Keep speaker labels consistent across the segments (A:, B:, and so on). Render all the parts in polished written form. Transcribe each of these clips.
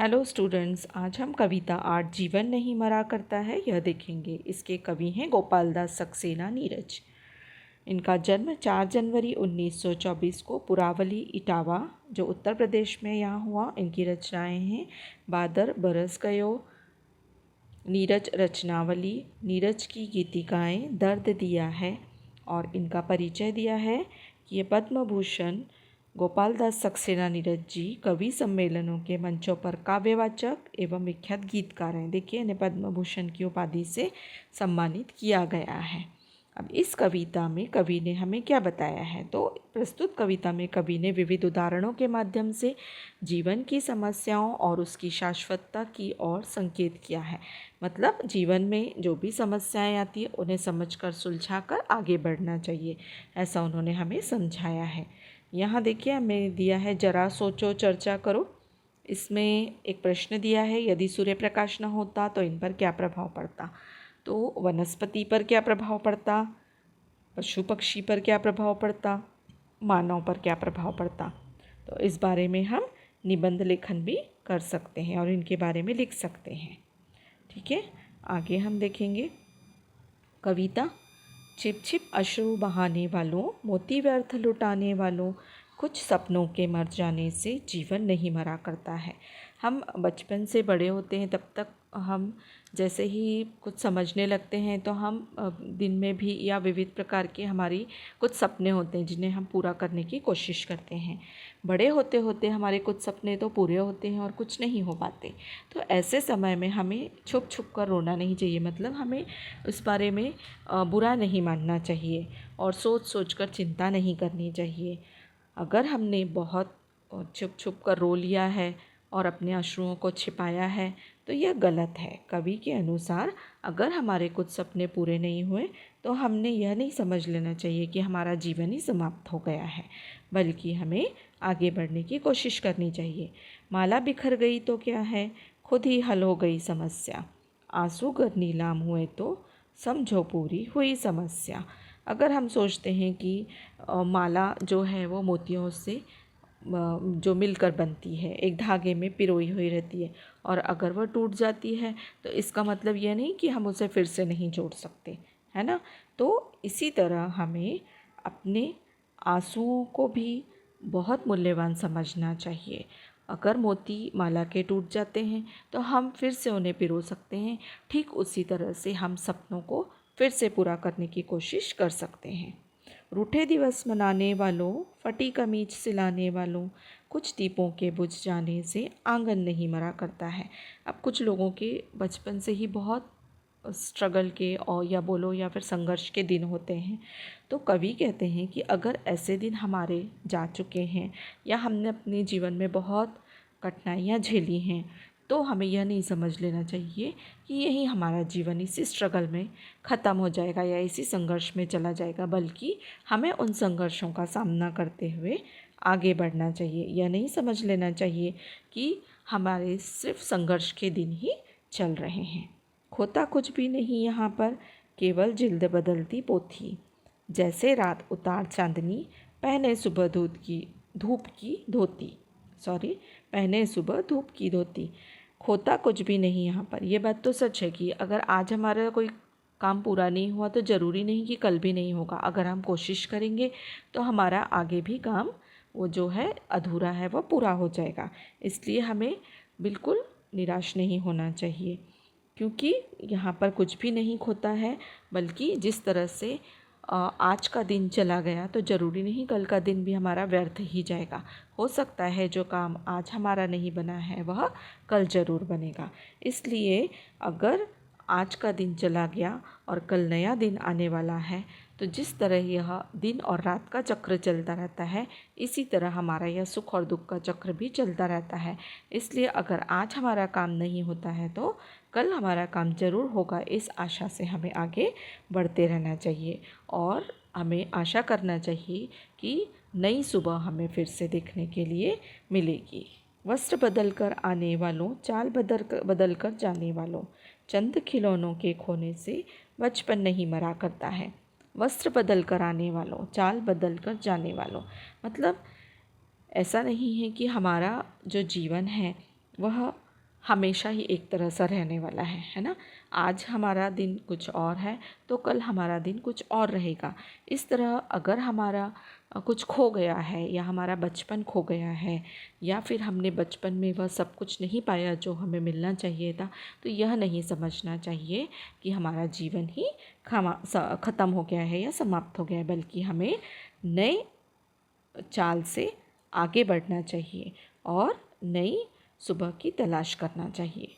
A: Hello students, आज हम कविता art जीवन नहीं मरा करता है यह देखेंगे। इसके कवि हैं गोपाल दास सक्सेना नीरज। इनका जन्म 4 जनवरी 1924 को पुरावली इटावा जो उत्तर प्रदेश में यहाँ हुआ। इनकी रचनाएं हैं बादर बरस गयो, नीरज रचनावली, नीरज की गीतिकाएं, दर्द दिया है। और इनका परिचय दिया है कि ये पद्म भूषण गोपाल दास सक्सेना नीरज जी कवि सम्मेलनों के मंचों पर काव्यवाचक एवं विख्यात गीतकार हैं। देखिए, इन्हें पद्म भूषण की उपाधि से सम्मानित किया गया है। अब इस कविता में कवि ने हमें क्या बताया है, तो प्रस्तुत कविता में कवि ने विविध उदाहरणों के माध्यम से जीवन की समस्याओं और उसकी शाश्वतता की ओर संकेत किया है। मतलब जीवन में जो भी समस्याएं आती है उन्हें समझकर सुलझाकर आगे बढ़ना चाहिए, ऐसा उन्होंने हमें समझाया है। यहाँ देखिए, हमें दिया है जरा सोचो चर्चा करो। इसमें एक प्रश्न दिया है, यदि सूर्य प्रकाश न होता तो इन पर क्या प्रभाव पड़ता। तो वनस्पति पर क्या प्रभाव पड़ता, पशु पक्षी पर क्या प्रभाव पड़ता, मानव पर क्या प्रभाव पड़ता। तो इस बारे में हम निबंध लेखन भी कर सकते हैं और इनके बारे में लिख सकते हैं। ठीक है, आगे हम देखेंगे कविता। छिप छिप अश्रु बहाने वालों, मोती व्यर्थ लुटाने वालों, कुछ सपनों के मर जाने से जीवन नहीं मरा करता है। हम बचपन से बड़े होते हैं तब तक हम जैसे ही कुछ समझने लगते हैं तो हम दिन में भी या विविध प्रकार के हमारी कुछ सपने होते हैं जिन्हें हम पूरा करने की कोशिश करते हैं। बड़े होते होते हमारे कुछ सपने तो पूरे होते हैं और कुछ नहीं हो पाते। तो ऐसे समय में हमें छुप छुप कर रोना नहीं चाहिए। मतलब हमें उस बारे में बुरा नहीं मानना चाहिए और सोच सोच कर चिंता नहीं करनी चाहिए। अगर हमने बहुत छुप छुप कर रो लिया है और अपने अश्रुओं को छिपाया है तो यह गलत है। कवि के अनुसार अगर हमारे कुछ सपने पूरे नहीं हुए तो हमने यह नहीं समझ लेना चाहिए कि हमारा जीवन ही समाप्त हो गया है, बल्कि हमें आगे बढ़ने की कोशिश करनी चाहिए। माला बिखर गई तो क्या है, खुद ही हल हो गई समस्या। आंसू गर नीलाम हुए तो समझो पूरी हुई समस्या। अगर हम सोचते हैं कि माला जो है वो मोतियों से जो मिलकर बनती है, एक धागे में पिरोई हुई रहती है, और अगर वह टूट जाती है तो इसका मतलब यह नहीं कि हम उसे फिर से नहीं जोड़ सकते, है ना। तो इसी तरह हमें अपने आंसुओं को भी बहुत मूल्यवान समझना चाहिए। अगर मोती माला के टूट जाते हैं तो हम फिर से उन्हें पिरो सकते हैं। ठीक उसी तरह से हम सपनों को फिर से पूरा करने की कोशिश कर सकते हैं। रूठे दिवस मनाने वालों, फटी कमीज सिलाने वालों, कुछ दीपों के बुझ जाने से आंगन नहीं मरा करता है। अब कुछ लोगों के बचपन से ही बहुत स्ट्रगल के और या बोलो या फिर संघर्ष के दिन होते हैं। तो कवि कहते हैं कि अगर ऐसे दिन हमारे जा चुके हैं या हमने अपने जीवन में बहुत कठिनाइयाँ झेली हैं तो हमें यह नहीं समझ लेना चाहिए कि यही हमारा जीवन इसी स्ट्रगल में ख़त्म हो जाएगा या इसी संघर्ष में चला जाएगा, बल्कि हमें उन संघर्षों का सामना करते हुए आगे बढ़ना चाहिए। यह नहीं समझ लेना चाहिए कि हमारे सिर्फ संघर्ष के दिन ही चल रहे हैं। खोता कुछ भी नहीं यहाँ पर, केवल जिल्द बदलती पोथी। जैसे रात उतार चांदनी, पहने सुबह धूप की धोती। पहने सुबह धूप की धोती। खोता कुछ भी नहीं यहाँ पर। ये बात तो सच है कि अगर आज हमारा कोई काम पूरा नहीं हुआ तो ज़रूरी नहीं कि कल भी नहीं होगा। अगर हम कोशिश करेंगे तो हमारा आगे भी काम वो जो है अधूरा है वो पूरा हो जाएगा। इसलिए हमें बिल्कुल निराश नहीं होना चाहिए, क्योंकि यहाँ पर कुछ भी नहीं खोता है, बल्कि जिस तरह से आज का दिन चला गया तो ज़रूरी नहीं कल का दिन भी हमारा व्यर्थ ही जाएगा। हो सकता है जो काम आज हमारा नहीं बना है वह कल ज़रूर बनेगा। इसलिए अगर आज का दिन चला गया और कल नया दिन आने वाला है तो जिस तरह यह दिन और रात का चक्र चलता रहता है, इसी तरह हमारा यह सुख और दुख का चक्र भी चलता रहता है। इसलिए अगर आज हमारा काम नहीं होता है तो कल हमारा काम ज़रूर होगा। इस आशा से हमें आगे बढ़ते रहना चाहिए और हमें आशा करना चाहिए कि नई सुबह हमें फिर से देखने के लिए मिलेगी। वस्त्र बदल कर आने वालों, चाल बदल कर जाने वालों, चंद खिलौनों के खोने से बचपन नहीं मरा करता है। वस्त्र बदल कर आने वालों, चाल बदल कर जाने वालों, मतलब ऐसा नहीं है कि हमारा जो जीवन है वह हमेशा ही एक तरह सा रहने वाला है ना। आज हमारा दिन कुछ और है तो कल हमारा दिन कुछ और रहेगा। इस तरह अगर हमारा कुछ खो गया है या हमारा बचपन खो गया है या फिर हमने बचपन में वह सब कुछ नहीं पाया जो हमें मिलना चाहिए था, तो यह नहीं समझना चाहिए कि हमारा जीवन ही ख़त्म हो गया है या समाप्त हो गया है, बल्कि हमें नए चाल से आगे बढ़ना चाहिए और नई सुबह की तलाश करना चाहिए।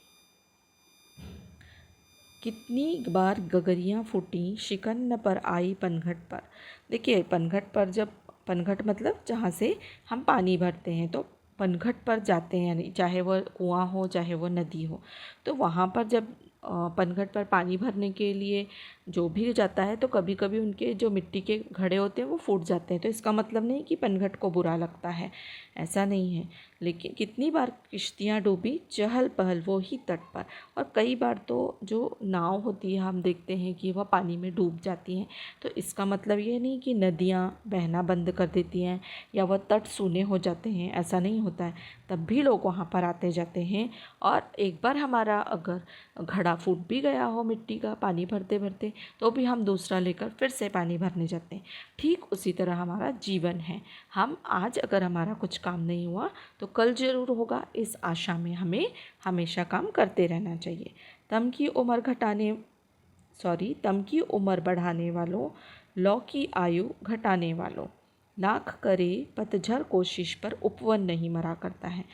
A: कितनी बार गगरियाँ फूटी शिकन पर आई पनघट पर। देखिए पनघट पर, जब पनघट मतलब जहाँ से हम पानी भरते हैं, तो पनघट पर जाते हैं, यानी चाहे वह कुआं हो चाहे वो नदी हो, तो वहाँ पर जब पनघट पर पानी भरने के लिए जो भी जाता है तो कभी कभी उनके जो मिट्टी के घड़े होते हैं वो फूट जाते हैं। तो इसका मतलब नहीं कि पनघट को बुरा लगता है, ऐसा नहीं है। लेकिन कितनी बार किश्तियाँ डूबी चहल पहल वो ही तट पर। और कई बार तो जो नाव होती है हम देखते हैं कि वह पानी में डूब जाती हैं। तो इसका मतलब ये नहीं कि नदियाँ बहना बंद कर देती हैं या वह तट सूने हो जाते हैं, ऐसा नहीं होता है। तब भी लोग वहाँ पर आते जाते हैं। और एक बार हमारा अगर घड़ा फूट भी गया हो मिट्टी का पानी भरते भरते, तो भी हम दूसरा लेकर फिर से पानी भरने जाते हैं। ठीक उसी तरह हमारा जीवन है। हम आज अगर हमारा कुछ काम नहीं हुआ तो कल ज़रूर होगा, इस आशा में हमें हमेशा काम करते रहना चाहिए। तम की उम्र बढ़ाने वालों, लौ की आयु घटाने वालों, लाख करे पतझड़ कोशिश पर उपवन नहीं मरा करता है।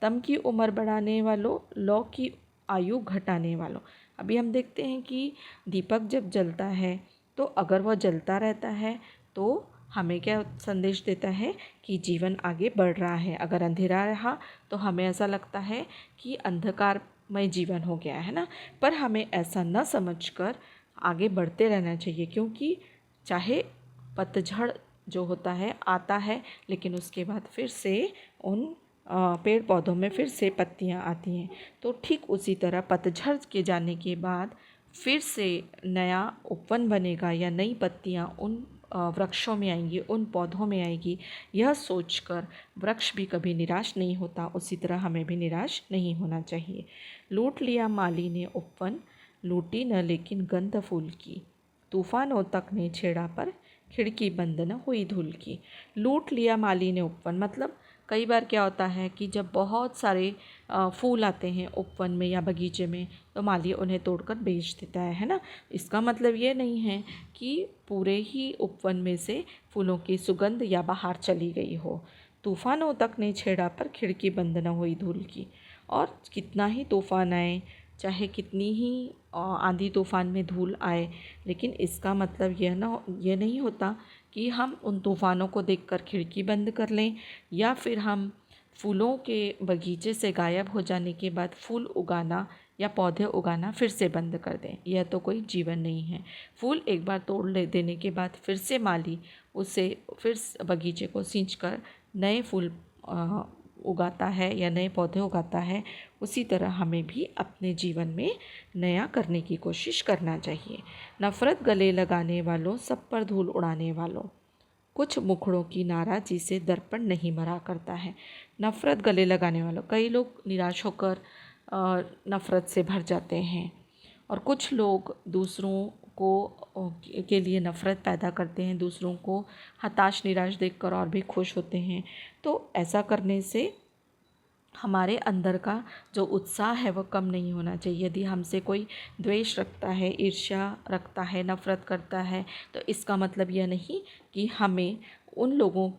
A: तम की उम्र बढ़ाने वालों, लौ की आयु घटाने वालों। अभी हम देखते हैं कि दीपक जब जलता है तो अगर वह जलता रहता है तो हमें क्या संदेश देता है कि जीवन आगे बढ़ रहा है। अगर अंधेरा रहा तो हमें ऐसा लगता है कि अंधकारमय जीवन हो गया है ना। पर हमें ऐसा न समझकर आगे बढ़ते रहना चाहिए, क्योंकि चाहे पतझड़ जो होता है आता है, लेकिन उसके बाद फिर से उन पेड़ पौधों में फिर से पत्तियां आती हैं। तो ठीक उसी तरह पतझड़ के जाने के बाद फिर से नया उपवन बनेगा या नई पत्तियां उन वृक्षों में आएंगी, उन पौधों में आएगी। यह सोचकर वृक्ष भी कभी निराश नहीं होता, उसी तरह हमें भी निराश नहीं होना चाहिए। लूट लिया माली ने उपवन, लूटी न लेकिन गंध फूल की। तूफानों तक ने छेड़ा पर खिड़की बंद न हुई धूल की। लूट लिया माली ने उपवन मतलब कई बार क्या होता है कि जब बहुत सारे फूल आते हैं उपवन में या बगीचे में, तो माली उन्हें तोड़कर बेच देता है ना। इसका मतलब ये नहीं है कि पूरे ही उपवन में से फूलों की सुगंध या बाहर चली गई हो। तूफानों तक ने छेड़ा पर खिड़की बंद न हुई धूल की। और कितना ही तूफान आए, चाहे कितनी ही आंधी तूफान में धूल आए, लेकिन इसका मतलब यह नहीं होता कि हम उन तूफ़ानों को देखकर खिड़की बंद कर लें या फिर हम फूलों के बगीचे से गायब हो जाने के बाद फूल उगाना या पौधे उगाना फिर से बंद कर दें। यह तो कोई जीवन नहीं है। फूल एक बार तोड़ ले देने के बाद फिर से माली उसे फिर बगीचे को सींचकर नए फूल उगाता है या नए पौधे उगाता है। उसी तरह हमें भी अपने जीवन में नया करने की कोशिश करना चाहिए। नफ़रत गले लगाने वालों, सब पर धूल उड़ाने वालों, कुछ मुखड़ों की नाराज़ी से दर्पण नहीं मरा करता है। नफ़रत गले लगाने वालों, कई लोग निराश होकर नफ़रत से भर जाते हैं और कुछ लोग दूसरों को के लिए नफ़रत पैदा करते हैं, दूसरों को हताश निराश देखकर और भी खुश होते हैं। तो ऐसा करने से हमारे अंदर का जो उत्साह है वह कम नहीं होना चाहिए। यदि हमसे कोई द्वेष रखता है, ईर्ष्या रखता है, नफ़रत करता है, तो इसका मतलब यह नहीं कि हमें उन लोगों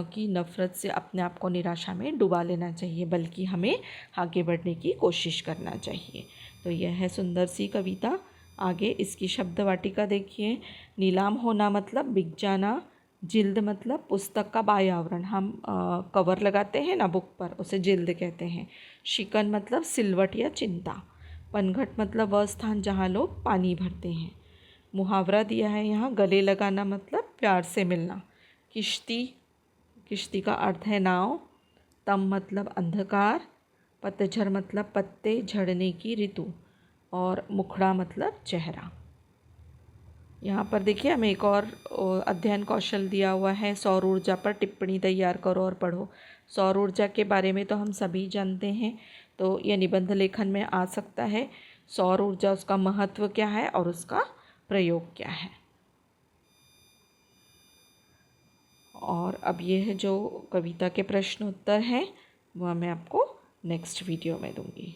A: की नफ़रत से अपने आप को निराशा में डुबा लेना चाहिए, बल्कि हमें आगे बढ़ने की कोशिश करना चाहिए। तो यह है सुंदर सी कविता। आगे इसकी शब्द वाटिका देखिए। नीलाम होना मतलब बिक जाना, जिल्द मतलब पुस्तक का बाह्य आवरण, हम कवर लगाते हैं ना बुक पर, उसे जिल्द कहते हैं। शिकन मतलब सिलवट या चिंता। पनघट मतलब वह स्थान जहाँ लोग पानी भरते हैं। मुहावरा दिया है यहाँ, गले लगाना मतलब प्यार से मिलना। किश्ती, किश्ती का अर्थ है नाव। तम मतलब अंधकार। पतझड़ मतलब पत्ते झड़ने की ऋतु। और मुखड़ा मतलब चेहरा। यहाँ पर देखिए हमें एक और अध्ययन कौशल दिया हुआ है, सौर ऊर्जा पर टिप्पणी तैयार करो और पढ़ो। सौर ऊर्जा के बारे में तो हम सभी जानते हैं, तो यह निबंध लेखन में आ सकता है। सौर ऊर्जा, उसका महत्व क्या है और उसका प्रयोग क्या है। और अब ये है जो कविता के प्रश्न उत्तर हैं, वह मैं आपको नेक्स्ट वीडियो में दूंगी।